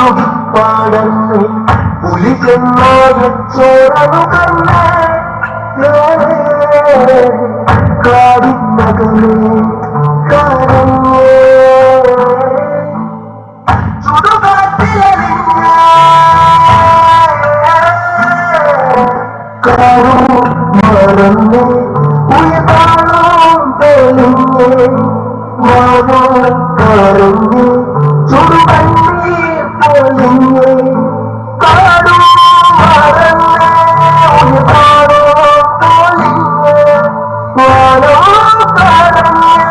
കാട്ടാറുപാടന്ന് പുലി ചെന്നോരച്ചോറു കണ്ണേ കാടിനകമേ കരഞ്ഞേ ചുടുകാട്ടിലെറിഞ്ഞ കാറും മറന്ന് ഉയർത്താളും തെളിഞ്ഞ് മാനോ കരഞ്ഞ് ചുടുകണ്ണീർ പൊലിഞ്ഞ് കാടും മറന്ന് ഉയർത്താളും പൊലിഞ്ഞ് മാനോ കരഞ്ഞ്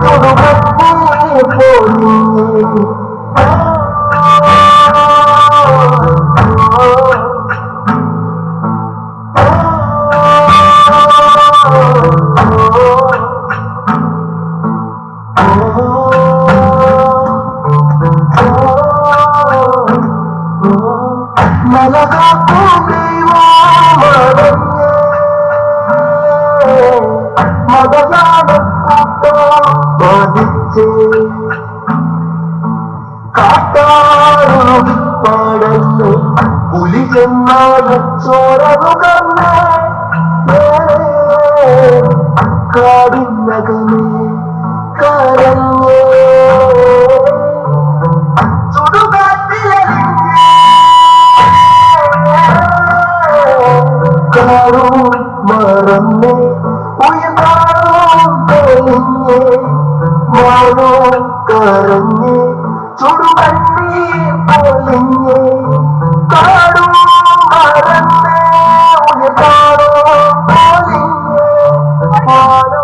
ചുടുകണ്ണീർ പൊലിഞ്ഞ് കാട്ടാറുപാടന്ന് പുലി ചെന്നാലച്ചോറു കണ്ണേ കാടിനകമേ കരഞ്ഞേ ചുടുകാട്ടിലെറിഞ്ഞേ കാറും മറന്നേ ഉയർത്താളും തെളിഞ്ഞേ മാനോ കരഞ്ഞേ ചുടുകണ്ണീർ പൊലിഞ്ഞേ കാടും മറന്നേ ഉയർത്താളും പൊലിഞ്ഞേ മാനോ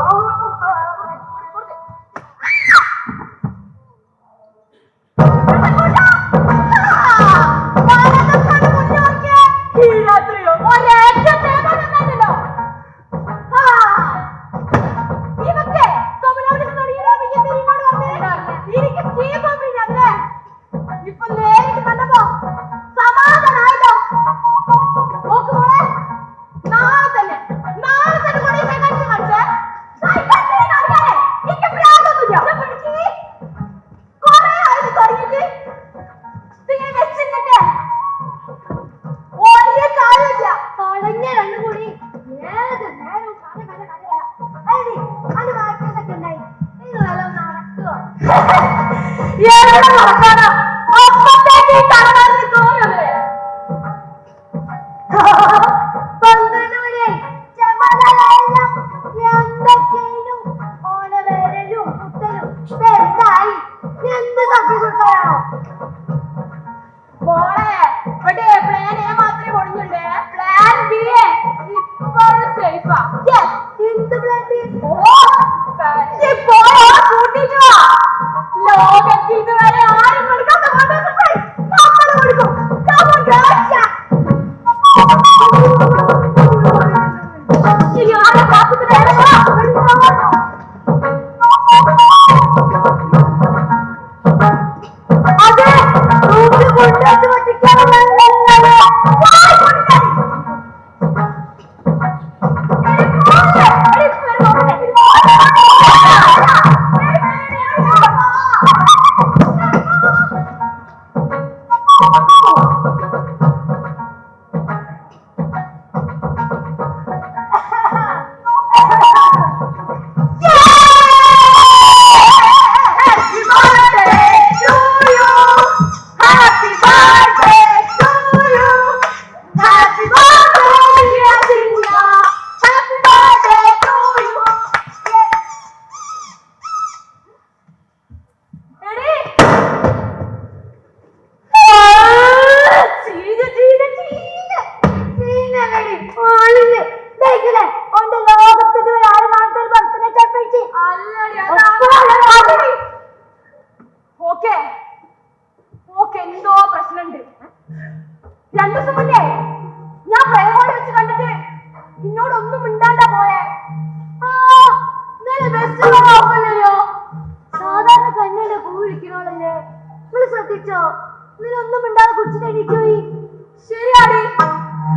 ശരിയാടി.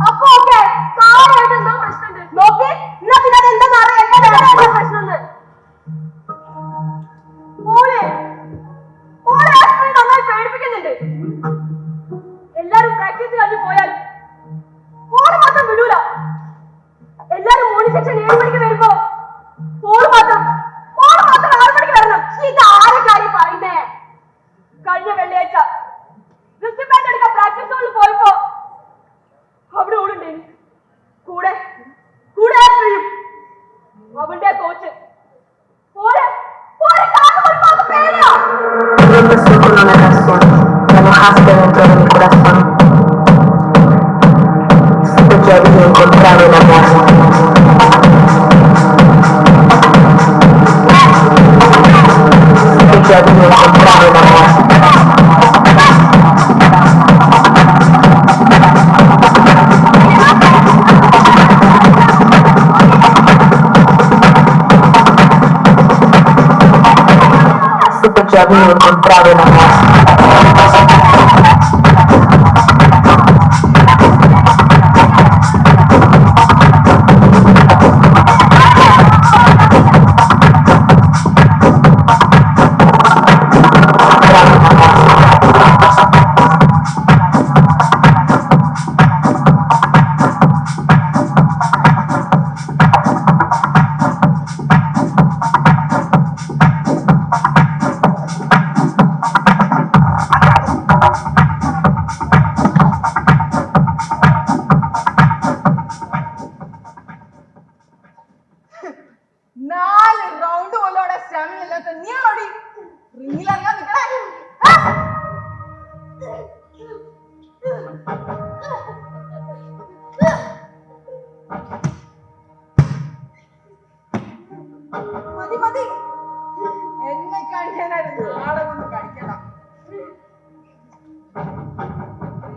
അപ്പൊ ഓക്കെ, കാര്യമായിട്ട് എന്തോ പ്രശ്നമുണ്ട്. നോക്കി എന്നാ പിന്നെ അത് എന്താ പ്രശ്നം? നന്നായി പേടിപ്പിക്കുന്നുണ്ട്. എല്ലാരും പ്രാക്ടീസ് കഴിഞ്ഞ് പോയാലും ഓള് മാത്രം വിടൂല. എല്ലാരും മോർണിംഗ് സെക്ഷൻ 7 മണിക്ക് വരുമ്പോ ഓള് മാത്രം 6 മണിക്ക് വരണം. ഇത് ആരെ കാര്യം പറയുന്നേ? കഴിഞ്ഞ വെള്ളിയാഴ്ച ക്രിസ്ത്യൻ എടുക്കാൻ പ്രാക്ടീസ് ഹോളിൽ പോയപ്പോ അവിടെ ഓളുണ്ടേ കൂടെ അവന്റെ coach Siempre soy con una razón, me enojaste dentro de mi corazón. Supe que había encontrado el amor. Supe que había encontrado el amor. Supe que había encontrado el amor. മതി എന്നെ കഴിക്കാനായിരുന്നു നാളെ ഒന്ന് കഴിക്കണം.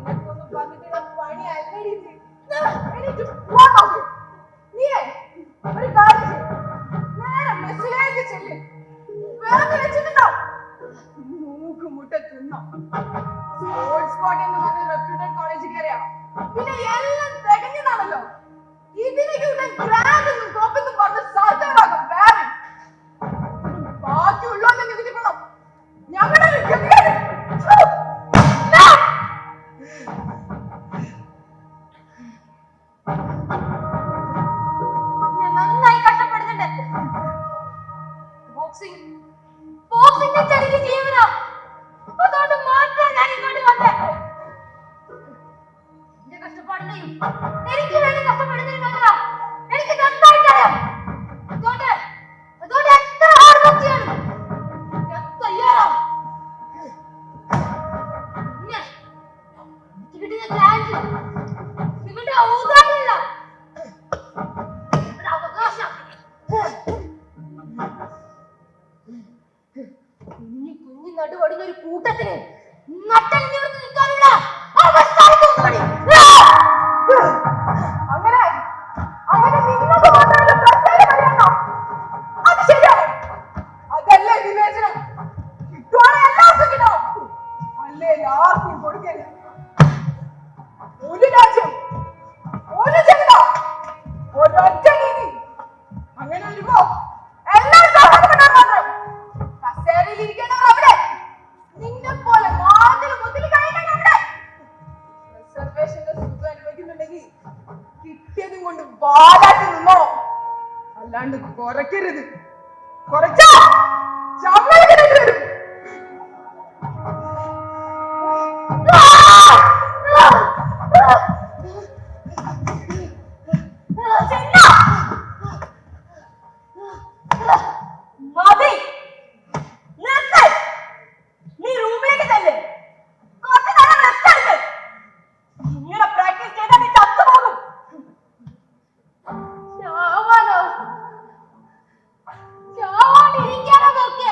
നിനക്കൊന്നും പറഞ്ഞിട്ടുള്ള പണി അല്ലടി. നീയേ ഒരു കാര്യം നേരെ മെസ്സിലേക്ക് ചെല്ല്. വേറെ വെച്ചിട്ടുണ്ടോ മൂക്കുമുട്ട തിന്നോ. സ്പോർട്സ് കോട്ട എന്ന് പറഞ്ഞ റെപ്യൂട്ടഡ് കോളേജിൽ കയറിയാ പിന്നെ എല്ലാം തികഞ്ഞതാണല്ലോ. ഇതിലേക്ക് ഗ്രാൻഡൊന്നും കോപ്പൊന്നും പറഞ്ഞ് സാധ്യമാകും വേറെ ബാക്കിയുള്ളവന്നെ നികുതിക്കണം. ഞങ്ങളുടെ ഞാൻ നന്നായി കഷ്ടപ്പെടുന്നുണ്ട്. ബോക്സിംഗ് ചടിക്ക് ജീവന അതുകൊണ്ട് മാത്രം ഞാൻ ഇങ്ങോട്ട് വന്നേ. എന്റെ കഷ്ടപ്പാടിനെയും എനിക്ക് വേണ്ടി കഷ്ടപ്പെടുന്നില്ല. എനിക്ക് നന്നായിട്ടറിയാം. അതുകൊണ്ട് എത്ര ഹാർഡ് വർക്ക് ചെയ്യണം തയ്യാറാ. കിട്ടുന്ന ചാൻസ് നിങ്ങളുടെ ഔദാര്യമല്ല, ഒരു അവകാശം. കുഞ്ഞു നടുവടിഞ്ഞ ഒരു കൂട്ടത്തിന് നട്ടൽ നിവർന്ന് നിൽക്കാനുള്ള അങ്ങനെ നിങ്ങൾക്ക് മാത്രമല്ല പ്രത്യേകം അറിയാമോ? അത് ശരിയാണ്. അതല്ലേ വിവേചനം. കിട്ടുവാണ് എല്ലാവർക്കും കിട്ടണം, അല്ലേ ആർക്കും കൊടുക്കരുത്. ഒരു രാജ്യം, ഒരു ജനത, ഒരൊറ്റ നീതി. അങ്ങനെ വരുമ്പോ എല്ലാവരും സഹനപ്പെടാൻ മാത്രം. കസേരയിൽ ഇരിക്കേണ്ടവർ അവിടെ, നിന്നെ പോലെ വാതിൽ മുതൽ കഴിയണം അവിടെ. റിസർവേഷന്റെ സുഖം അനുഭവിക്കുന്നുണ്ടെങ്കിൽ കിട്ടിയതും കൊണ്ട് വാലാട്ടി നിന്നോ, അല്ലാണ്ട് കുറയ്ക്കരുത്. കുറച്ചാ ചമ്മലിക്കേണ്ടി വരും. മതി, നീ റൂമിലേക്ക് തന്നെ കുറച്ച് നേരം റെസ്റ്റ് എടുക്ക്. ഇങ്ങനെ പ്രാക്ടീസ് ചെയ്താൽ നീ ചത്തുപോകും. ചാവാണ്ടിരിക്കാനോ നോക്ക്.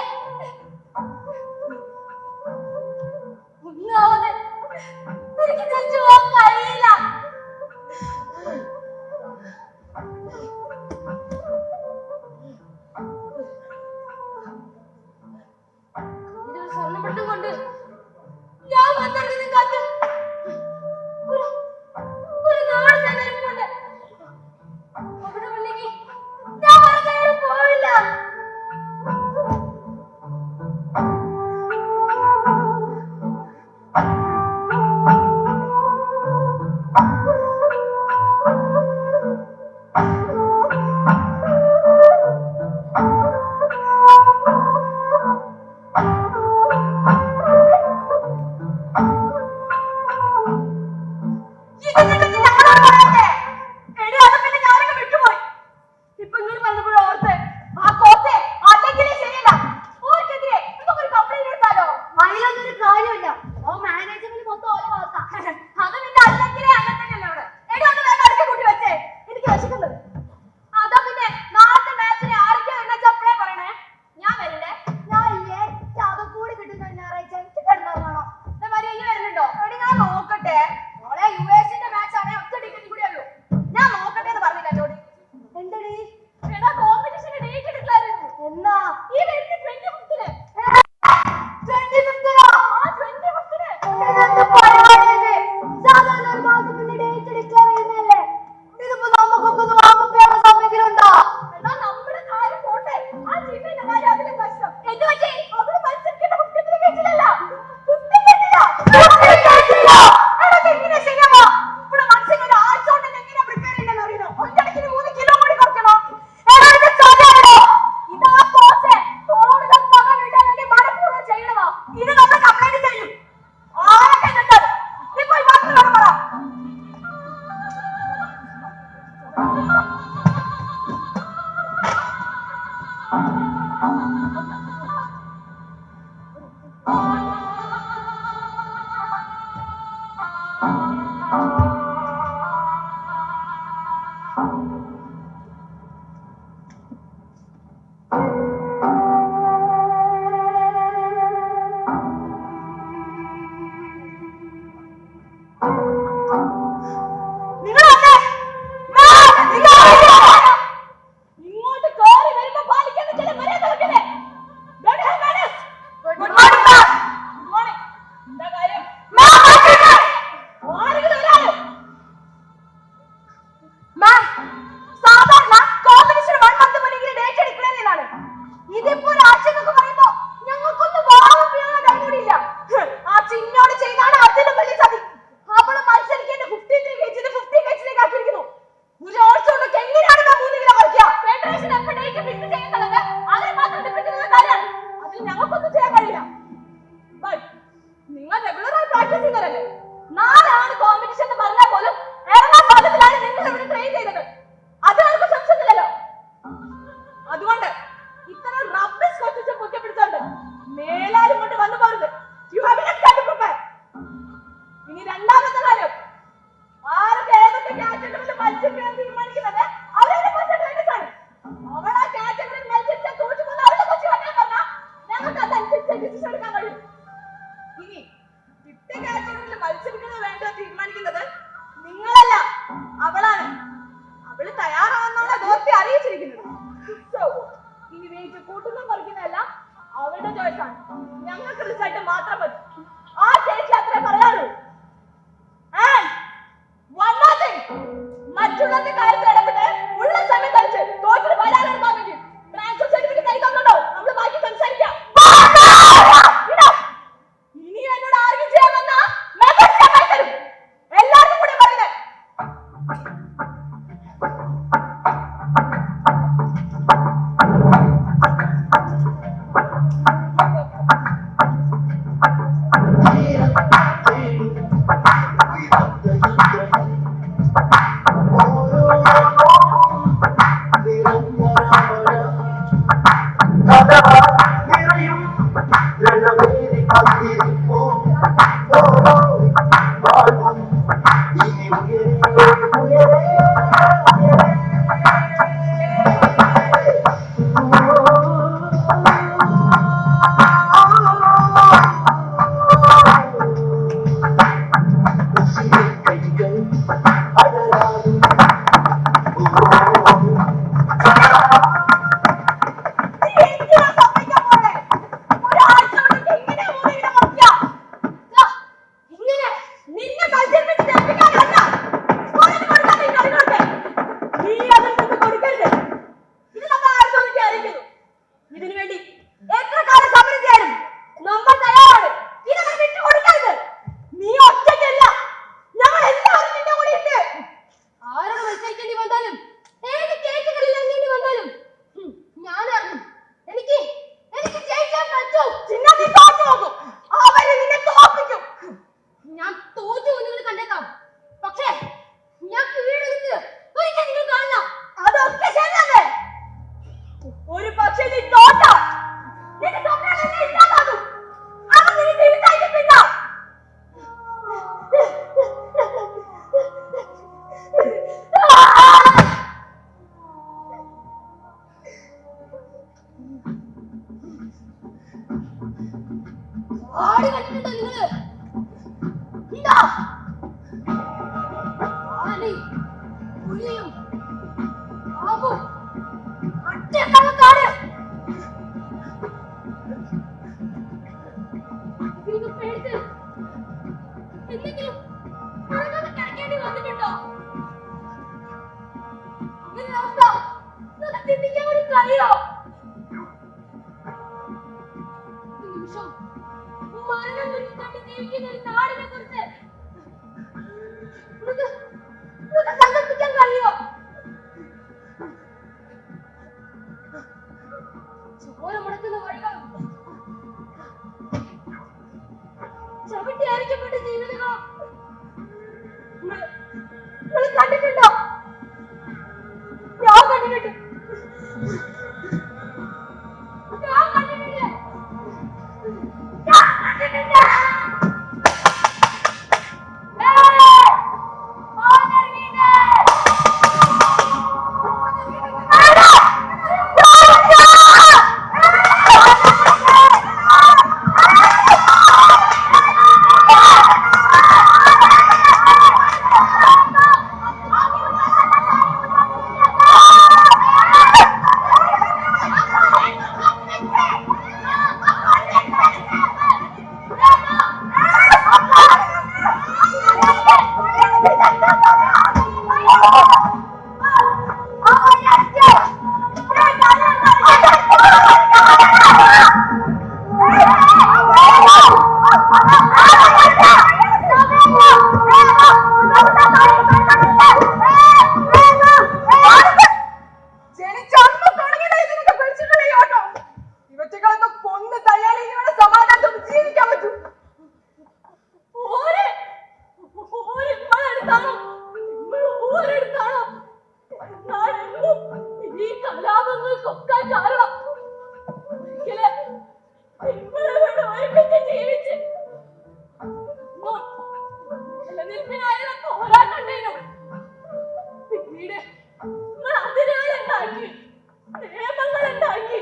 നിയമങ്ങൾ ഉണ്ടാക്കി.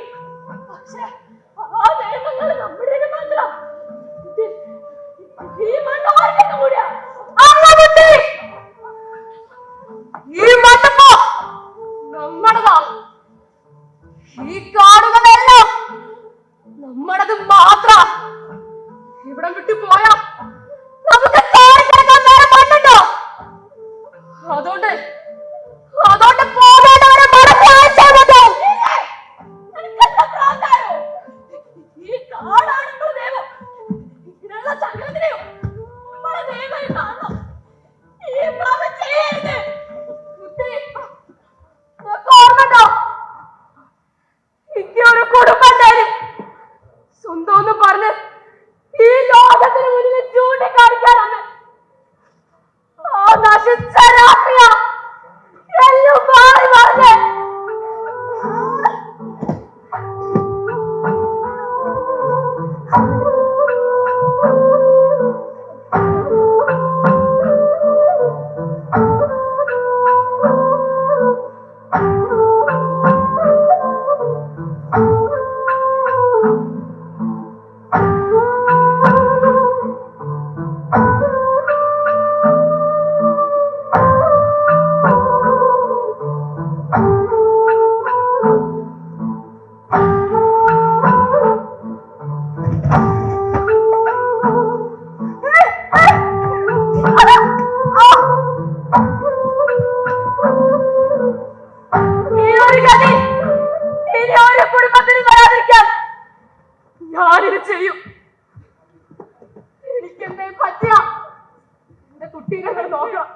പക്ഷെ ആ നിയമങ്ങൾ നമ്മുടേത് മാത്രം. ഈ മണ്ണ് ആർക്കും കൂടിയാ. ഈ മണ്ണിപ്പോ നമ്മുടേതാ. ഈ കാടുകളെല്ലാം നമ്മുടേത് മാത്രം. ഇവിടെ വിട്ടു പോയാ നമുക്ക് മണ്ണുണ്ടോ? അതുകൊണ്ട് പോകേണ്ടവരെ ഈ കാടാണ് ദൈവം. ഇതിനുള്ള സംഘത്തിനെയോ നമ്മളെ ദൈവം കാണണം. ഈ പാപം ചെയ്യരുത്. ഓർമ്മണ്ടോ, എനിക്കൊരു കുടുംബം സ്വന്തം ഒന്ന് പറഞ്ഞ് ഈ ലോകത്തിന് മുന്നിൽ ചൂണ്ടിക്കാണിക്കാനാണ്. ആ നശിച്ച രാത്രിയാ എല്ലാം മാറി പറഞ്ഞ് ഞാനിത് ചെയ്യും. എനിക്കെന്തേ പറ്റിയ എന്റെ കുട്ടീനെ നോക്കാം.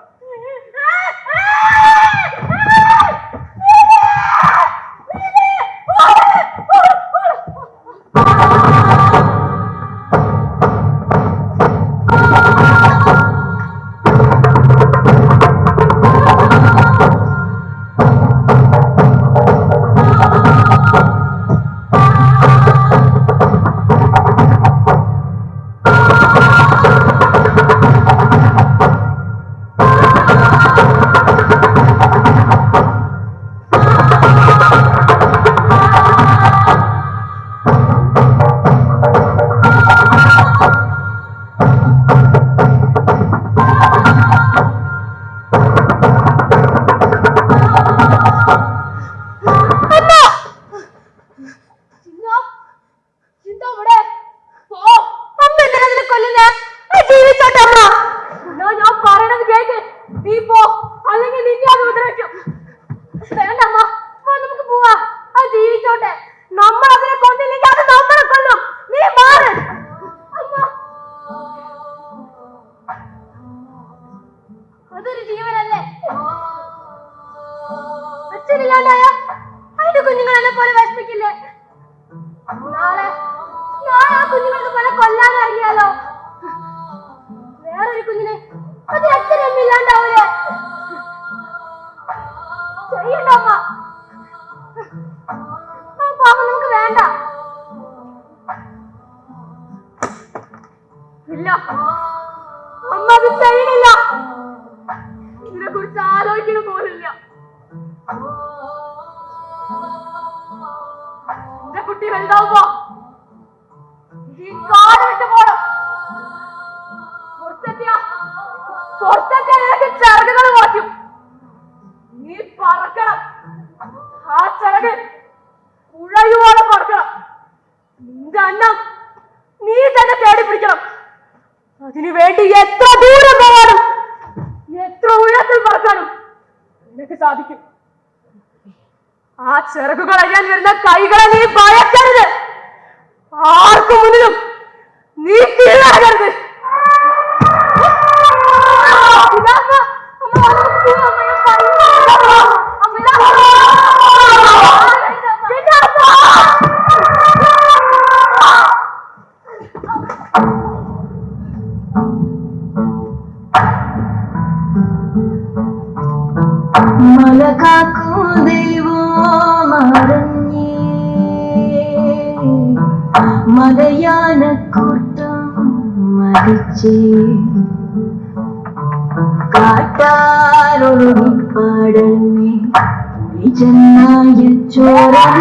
അതൊരു ജീവനല്ലേ? അച്ഛനില്ലാണ്ടായ അതിന്റെ കുഞ്ഞുങ്ങളെ പോലെ വിഷമിക്കില്ലേ? നാളെ ആ കുഞ്ഞുങ്ങൾക്ക് പോലെ കൊല്ലാൻ അറിയാലോ. വേറൊരു കുഞ്ഞിനെ അത് അച്ഛനമ്മ ഇല്ലാണ്ടാവൂലേ? ചെയ്യണ്ട അമ്മ. ആ പാപം നമുക്ക് വേണ്ട. ഇല്ല, അമ്മ അത് ചെയ്യണില്ല. ഇതിനെ കുറിച്ച് ആലോചിക്കണ പോലില്ല. എന്റെ കുട്ടി വലുതാവുമ്പോ ഈ കാട് വിട്ട് പോണം. പുറത്തെത്തിയാ നിനക്ക് ചിറകുകൾ മാറ്റും. നീ പറക്കണം. ആ ചിറക് പുഴയോളം പറക്കണം. നിന്റെ അന്നം നീ തന്നെ തേടി പിടിക്കണം. അതിനു വേണ്ടി എത്ര ദൂരം പോകാനും എത്ര ഉയരത്തിൽ പറക്കാനും നിനക്ക് സാധിക്കും. ആ ചിറകുകൾ അഴിയാൻ വരുന്ന കൈകളെ നീ ഭയക്കരുത്. ആർക്കു മുന്നിലും നീ കീഴടങ്ങരുത്. മലകാക്കൂ ദൈവം അറിഞ്ഞേ മലയാനക്കൂട്ടം മരിച്ചേ കാട്ടാരൊഴുകിപ്പാടന്നേ ചെന്നായ ചോരം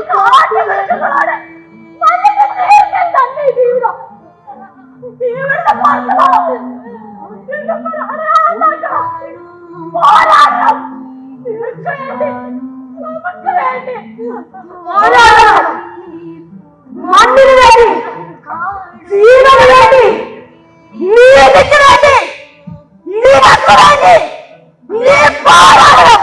കാടിനകമേ മണ്ണിന് വേണ്ടി ജീവന് വേണ്ടി നീതിക്ക് വേണ്ടി നിനക്ക് വേണ്ടി നീ പോരാടണം.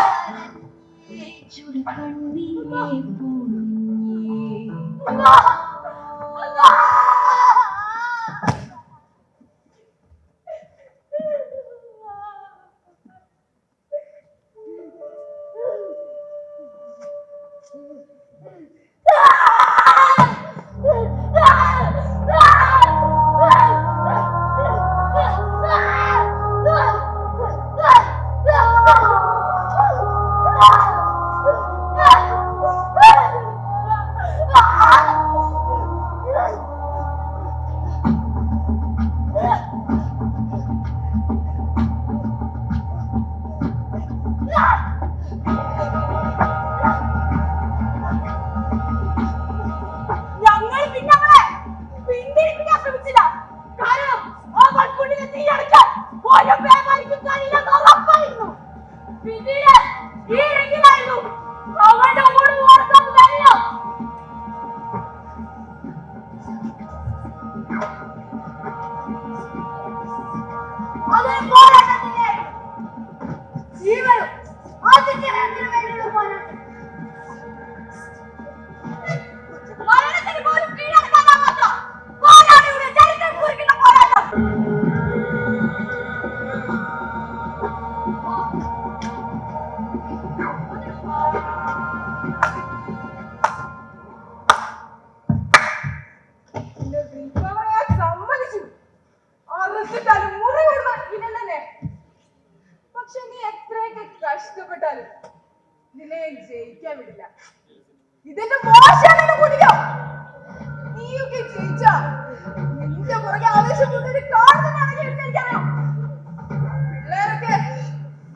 പക്ഷെ നീ എത്രയൊക്കെ കഷ്ടപ്പെട്ടാലും നിന്നെ ജയിക്കാൻ വിടില്ല. ഇതിന്റെ മോശം കൂടിയോ നീയൊക്കെ ജയിച്ച നിന്റെ പുറകെ ആവേശം കൊണ്ടൊരു കാണുന്നതാണെങ്കിൽ എനിക്കറിയാം. പിള്ളേരൊക്കെ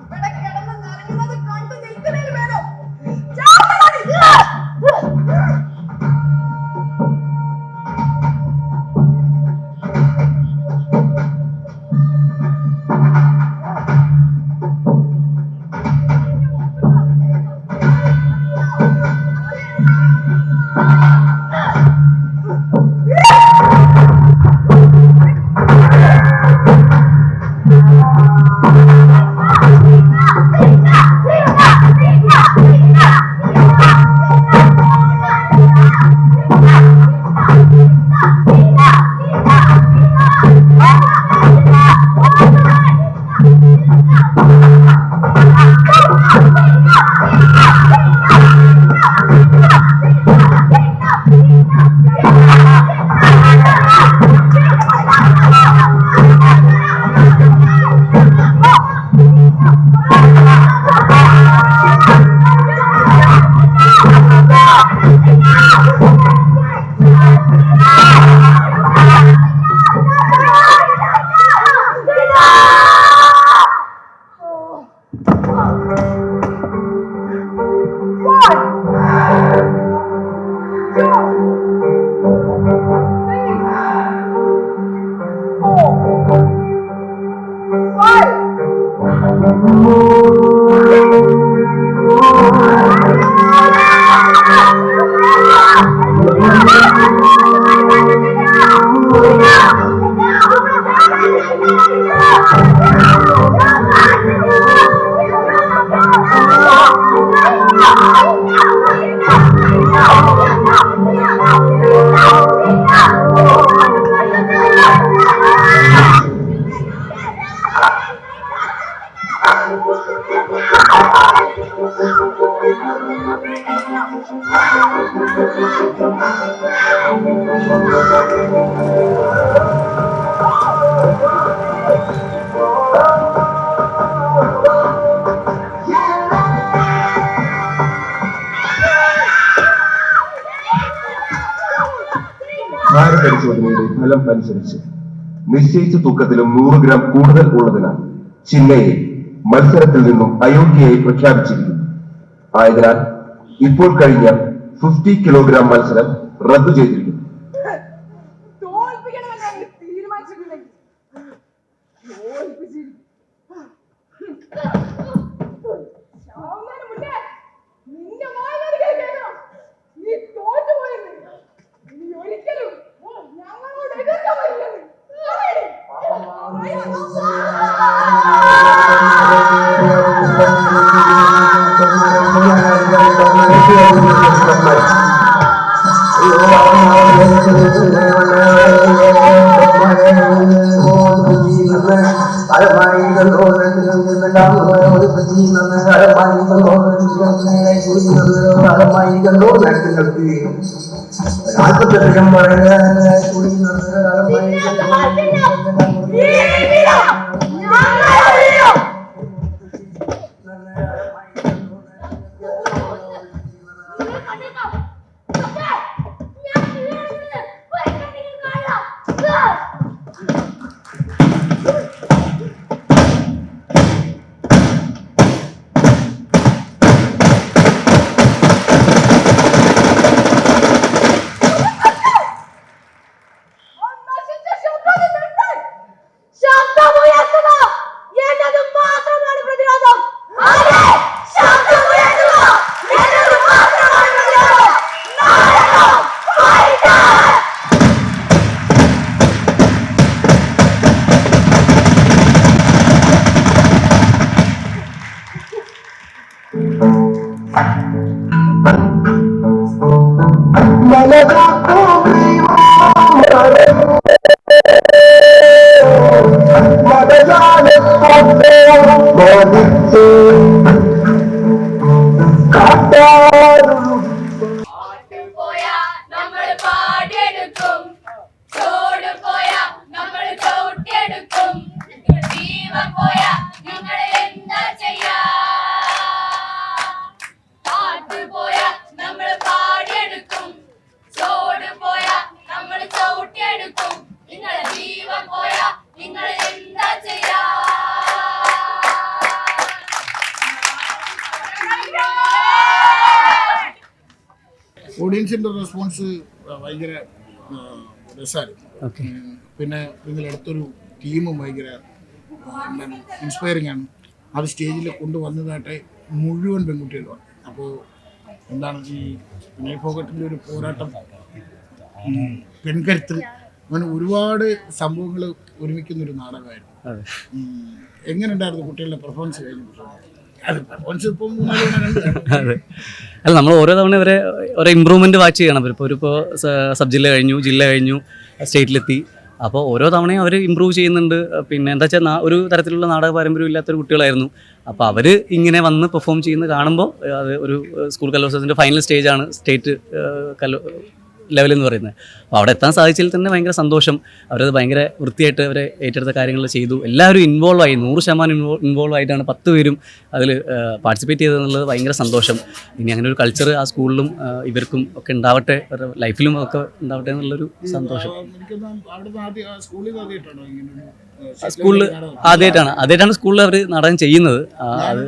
ഇവിടെ കിടന്ന് നിറങ്ങുന്നത് കണ്ടു നിൽക്കുന്നതിന് വേണോ ഭാരപരിശോധനയുടെ ഫലം അനുസരിച്ച് നിശ്ചയിച്ച തൂക്കത്തിലും 100 ഗ്രാം കൂടുതൽ ഉള്ളതിനാൽ ചിന്നയെ മത്സരത്തിൽ നിന്നും അയോഗ്യയായി പ്രഖ്യാപിച്ചിരിക്കുന്നു. ആയതിനാൽ ഇപ്പോൾ കഴിഞ്ഞ 50 കിലോഗ്രാം മത്സരം റദ്ദു ചെയ്തിരിക്കുന്നു. ഓഡിയൻസിൻ്റെ റെസ്പോൺസ് ഭയങ്കര രസമായിരുന്നു. പിന്നെ നിങ്ങൾ അടുത്തൊരു ടീമും ഭയങ്കര എന്താണ് ഇൻസ്പയറിംഗ് ആണ്. അത് സ്റ്റേജിൽ കൊണ്ടുവന്നതായിട്ട് മുഴുവൻ പെൺകുട്ടികളുമാണ്. അപ്പോൾ എന്താണ് ഈ നൈറ്റ് പോക്കറ്റിൻ്റെ ഒരു പോരാട്ടം, പെൺകരുത്ത്, അങ്ങനെ ഒരുപാട് സംഭവങ്ങൾ ഒരുമിക്കുന്നൊരു നാടകമായിരുന്നു. എങ്ങനെ ഉണ്ടായിരുന്നു കുട്ടികളുടെ പെർഫോമൻസ് കഴിഞ്ഞിട്ട്? അതെ, അല്ല നമ്മൾ ഓരോ തവണ ഇവരെ ഓരോ ഇമ്പ്രൂവ്മെൻറ്റ് വാച്ച് ചെയ്യണം. ഇപ്പോൾ സബ് ജില്ല കഴിഞ്ഞു, ജില്ല കഴിഞ്ഞു, സ്റ്റേറ്റിലെത്തി. അപ്പോൾ ഓരോ തവണയും അവർ ഇമ്പ്രൂവ് ചെയ്യുന്നുണ്ട്. പിന്നെ എന്താ വെച്ചാൽ ഒരു തരത്തിലുള്ള നാടക പാരമ്പര്യം ഇല്ലാത്തൊരു കുട്ടികളായിരുന്നു. അപ്പോൾ അവർ ഇങ്ങനെ വന്ന് പെർഫോം ചെയ്യുന്നത് കാണുമ്പോൾ അത് ഒരു സ്കൂൾ കലോത്സവത്തിൻ്റെ ഫൈനൽ സ്റ്റേജാണ് സ്റ്റേറ്റ് ലെവലെന്ന് പറയുന്നത്. അപ്പോൾ അവിടെ എത്താൻ സാധിച്ചതിൽ തന്നെ ഭയങ്കര സന്തോഷം. അവരത് ഭയങ്കര വൃത്തിയായിട്ട് അവരെ ഏറ്റെടുത്ത കാര്യങ്ങൾ ചെയ്തു. എല്ലാവരും ഇൻവോൾവ് ആയി, 100% ഇൻവോൾവ് ആയിട്ടാണ് 10 പേരും അതിൽ പാർട്ടിസിപ്പേറ്റ് ചെയ്തതെന്നുള്ളത് ഭയങ്കര സന്തോഷം. ഇനി അങ്ങനെ ഒരു കൾച്ചർ ആ സ്കൂളിലും ഇവർക്കും ഒക്കെ ഉണ്ടാവട്ടെ, ലൈഫിലും ഒക്കെ ഉണ്ടാവട്ടെ എന്നുള്ളൊരു സന്തോഷം. സ്കൂളിൽ ആദ്യമായിട്ടാണ് സ്കൂളിൽ അവർ നാടകം ചെയ്യുന്നത്. അത്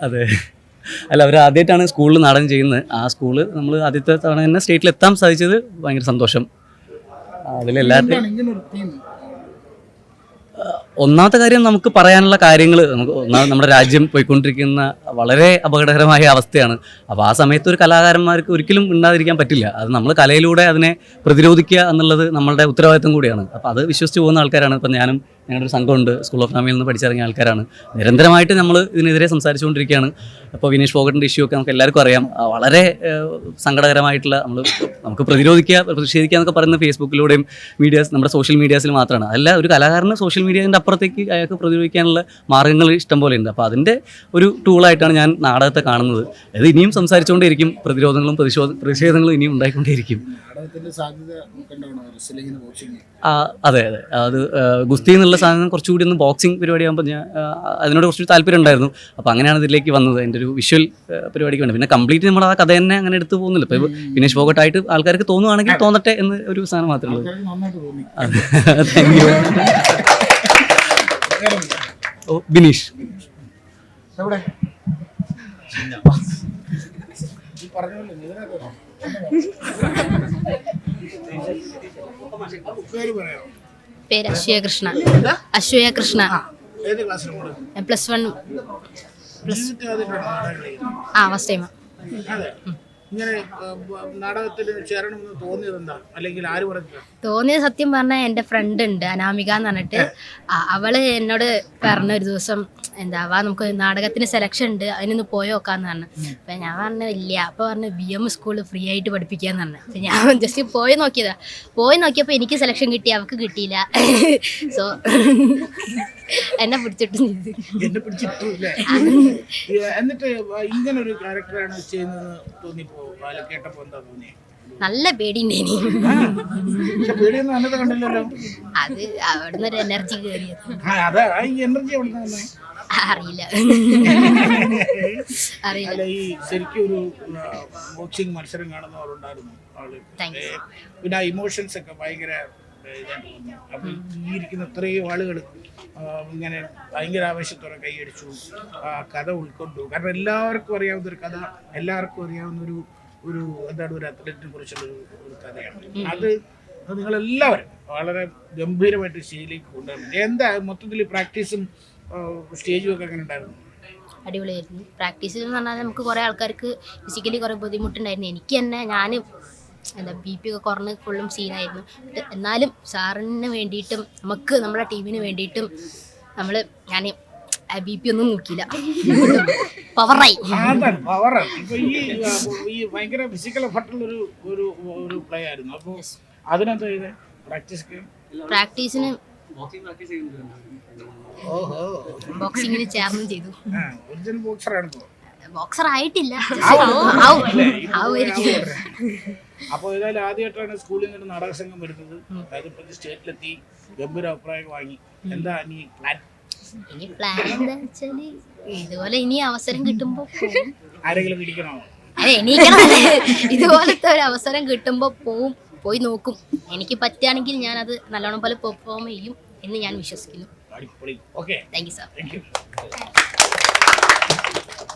അതെ, അല്ല അവർ ആദ്യമായിട്ടാണ് സ്കൂളിൽ നാടകം ചെയ്യുന്നത്. ആ സ്കൂള് നമ്മൾ ആദ്യത്തെ തവണ തന്നെ സ്റ്റേറ്റിൽ എത്താൻ സാധിച്ചത് ഭയങ്കര സന്തോഷം. അതിലെല്ലാവരുടെയും ഒന്നാമത്തെ കാര്യം നമുക്ക് പറയാനുള്ള കാര്യങ്ങൾ, നമ്മുടെ രാജ്യം പോയിക്കൊണ്ടിരിക്കുന്ന വളരെ അപകടകരമായ അവസ്ഥയാണ്. അപ്പോൾ ആ സമയത്ത് ഒരു കലാകാരന്മാർക്ക് ഒരിക്കലും ഉണ്ടാതിരിക്കാൻ പറ്റില്ല. അത് നമ്മൾ കലയിലൂടെ അതിനെ പ്രതിരോധിക്കുക എന്നുള്ളത് നമ്മളുടെ ഉത്തരവാദിത്വം കൂടിയാണ്. അപ്പോൾ അത് വിശ്വസിച്ച് പോകുന്ന ആൾക്കാരാണ്. ഇപ്പം ഞാനും ഞങ്ങളുടെ ഒരു സംഘമുണ്ട്, സ്കൂൾ ഓഫ് ഡ്രാമയിൽ നിന്ന് പഠിച്ചിറങ്ങിയ ആൾക്കാരാണ്. നിരന്തരമായിട്ട് നമ്മൾ ഇതിനെതിരെ സംസാരിച്ചുകൊണ്ടിരിക്കുകയാണ്. അപ്പോൾ വിനേഷ് ഫോഗട്ടിൻ്റെ ഇഷ്യൂ ഒക്കെ നമുക്ക് എല്ലാവർക്കും അറിയാം. വളരെ സങ്കടകരമായിട്ടുള്ള, നമുക്ക് പ്രതിരോധിക്കുക, പ്രതിഷേധിക്കുക എന്നൊക്കെ പറയുന്നത് ഫേസ്ബുക്കിലൂടെയും നമ്മുടെ സോഷ്യൽ മീഡിയാസിൽ മാത്രമാണ്. അല്ല, ഒരു കലാകാരന് സോഷ്യൽ മീഡിയൻ്റെ അപ്പുറത്തേക്ക് അയാൾക്ക് പ്രതിരോധിക്കാനുള്ള മാർഗ്ഗങ്ങൾ ഇഷ്ടം പോലെ ഉണ്ട്. അപ്പോൾ അതിൻ്റെ ഒരു ടൂളായിട്ടാണ് ഞാൻ നാടകത്തെ കാണുന്നത്. അത് ഇനിയും സംസാരിച്ചുകൊണ്ടേയിരിക്കും, പ്രതിരോധങ്ങളും പ്രതിഷേധങ്ങളും ഇനിയും ഉണ്ടായിക്കൊണ്ടേയിരിക്കും. നാടകത്തിന്റെ സാധ്യത കണ്ടാണോ റെസ്ലിംഗിന് ബോക്സിംഗ്? അതെ അതെ, അത് ഗുസ്തി എന്നുള്ള സാധനം കുറച്ചുകൂടി ഒന്ന് ബോക്സിംഗ് പരിപാടിയാകുമ്പോൾ ഞാൻ അതിനോട് കുറച്ചൊരു താല്പര്യം ഉണ്ടായിരുന്നു. അപ്പോൾ അങ്ങനെയാണ് ഇതിലേക്ക് വന്നത്, എൻ്റെ ഒരു വിഷ്വൽ പരിപാടിക്ക് വേണ്ടി. പിന്നെ കംപ്ലീറ്റ് നമ്മൾ ആ കഥ തന്നെ അങ്ങനെ എടുത്ത് പോകുന്നില്ല. ഇപ്പോൾ വിനേഷ് ഫോഗട്ടായിട്ട് ആൾക്കാർക്ക് തോന്നുവാണെങ്കിൽ തോന്നട്ടെ എന്ന് ഒരു സാധനം മാത്രമേ ഉള്ളൂ. നന്നായിട്ട് തോന്നി. Thank you. ഓ ബിനീഷ്. എവിടെ ഈ പറഞ്ഞല്ലോ ഇതിനകത്ത് പേര് പറയാമോ? പേര് അശ്വയ കൃഷ്ണ. ഏത് ക്ലാസ്സിലാണ്? +1 ഫസ്റ്റ് ടൈം. അതെ. ഇങ്ങനെ നാടകത്തിൽ ചേരണമെന്ന് തോന്നിയത് എന്താ, അല്ലെങ്കിൽ ആര് പറഞ്ഞില്ല? തോന്നിയത് സത്യം പറഞ്ഞാൽ എൻ്റെ ഫ്രണ്ട് ഉണ്ട് അനാമിക എന്ന് പറഞ്ഞിട്ട്, അവള് എന്നോട് പറഞ്ഞ ഒരു ദിവസം എന്താ നമുക്ക് നാടകത്തിന് സെലക്ഷൻ ഉണ്ട്, അതിനൊന്ന് പോയി നോക്കാന്ന് പറഞ്ഞു. അപ്പം ഞാൻ പറഞ്ഞു ഇല്ല. അപ്പോൾ പറഞ്ഞു BM സ്കൂളിൽ ഫ്രീ ആയിട്ട് പഠിപ്പിക്കാന്ന് പറഞ്ഞു. അപ്പം ഞാൻ ജസ്റ്റ് പോയി നോക്കിയപ്പോൾ എനിക്ക് സെലക്ഷൻ കിട്ടി, അവൾക്ക് കിട്ടിയില്ല. സോ എന്നെ പിടിച്ചിട്ടും ചെയ്തു. എന്നെ പിടിച്ചിട്ടില്ലേ? എന്നിട്ട് ഇങ്ങനെ ഒരു ക്യാരക്ടറാണ് ചെയ്യുന്നതെന്ന് തോന്നിപ്പോ കേട്ടപ്പോ എന്താ തോന്നിയത്? നല്ല പേടിയുണ്ടേനി. പേടിയൊന്നും അന്നത്തെ കണ്ടില്ലല്ലോ. അത് അവിടുന്ന് ഒരു എനർജി കയറിയത്. അതാ ഈ എനർജി എവിടെ നിന്ന്? അറിയില്ല. അല്ല, ഈ ശരിക്കും ഒരു ബോക്സിംഗ് മത്സരം കാണുന്നവരുണ്ടായിരുന്നു ആള്. പിന്നെ ആ ഇമോഷൻസ് ഒക്കെ ഭയങ്കര ഇതായിട്ട് തോന്നുന്നു. അപ്പൊ ഈ ഇരിക്കുന്ന ഇത്രയും ആളുകൾ ഇങ്ങനെ ഭയങ്കര ആവേശത്തോടെ കൈയടിച്ചു, കഥ ഉൾക്കൊണ്ടു. കാരണം എല്ലാവർക്കും അറിയാവുന്ന ഒരു കഥ, എല്ലാവർക്കും അറിയാവുന്ന ഒരു എന്താണ് ഒരു അത്ലറ്റിനെ കുറിച്ചുള്ള ഒരു കഥയാണ്. അത് നിങ്ങളെല്ലാവരും വളരെ ഗംഭീരമായിട്ട് സ്റ്റേജിലേക്ക് കൊണ്ടുവരണം. എന്താ മൊത്തത്തിൽ പ്രാക്ടീസും സ്റ്റേജും ഒക്കെ എങ്ങനെ ഉണ്ടായിരുന്നു? അടിപൊളിയായിരുന്നു. പ്രാക്ടീസ് എന്ന് പറഞ്ഞാൽ നമുക്ക് കുറേ ആൾക്കാർക്ക് ഫിസിക്കലി കുറേ ബുദ്ധിമുട്ടുണ്ടായിരുന്നു. എനിക്ക് തന്നെ ഞാൻ BP ഒക്കെ കുറഞ്ഞ് ഫുള്ളും സീനായിരുന്നു. എന്നാലും സാറിന് വേണ്ടിയിട്ടും നമുക്ക് നമ്മുടെ ടീമിന് വേണ്ടിയിട്ടും ഞാൻ BP ഒന്നും നോക്കിയില്ല, പവറായി. ഈ ഭയങ്കര ഫിസിക്കൽ എഫർട്ടുള്ള ഒരു പ്ലേ ആയിരുന്നു. അപ്പോൾ അതിനെന്താ ചെയ്തേ പ്രാക്ടീസിന്? ബോക്സിങ്ങിന് ചേർന്നും ചെയ്തു. ഒറിജിനൽ ബോക്സറാണ്. ബോക്സർ ആയിട്ടില്ല. അപ്പോൾ ഏതായാലും ആദ്യമായിട്ടാണ് സ്കൂളിൽ നിന്ന് നാടക സംഘം വരുന്നത്. അതിപ്പോ സ്റ്റേറ്റിലെത്തി, ഗംഭീര അഭിപ്രായം വാങ്ങി. എന്താ ഇനി പ്ലാൻ എന്താ വെച്ചാല് ഇതുപോലെ ഇനി അവസരം കിട്ടുമ്പോ ആരെങ്കിലും ഇടിക്കണോ? അതെ, എണീക്കണല്ലേ. ഇതുപോലത്തെ ഒരു അവസരം കിട്ടുമ്പോ പോയി നോക്കും. എനിക്ക് പറ്റുകയാണെങ്കിൽ ഞാൻ അത് നല്ലോണം പോലെ പെർഫോം ചെയ്യും എന്ന് ഞാൻ വിശ്വസിക്കുന്നു. Okay, thank you sir.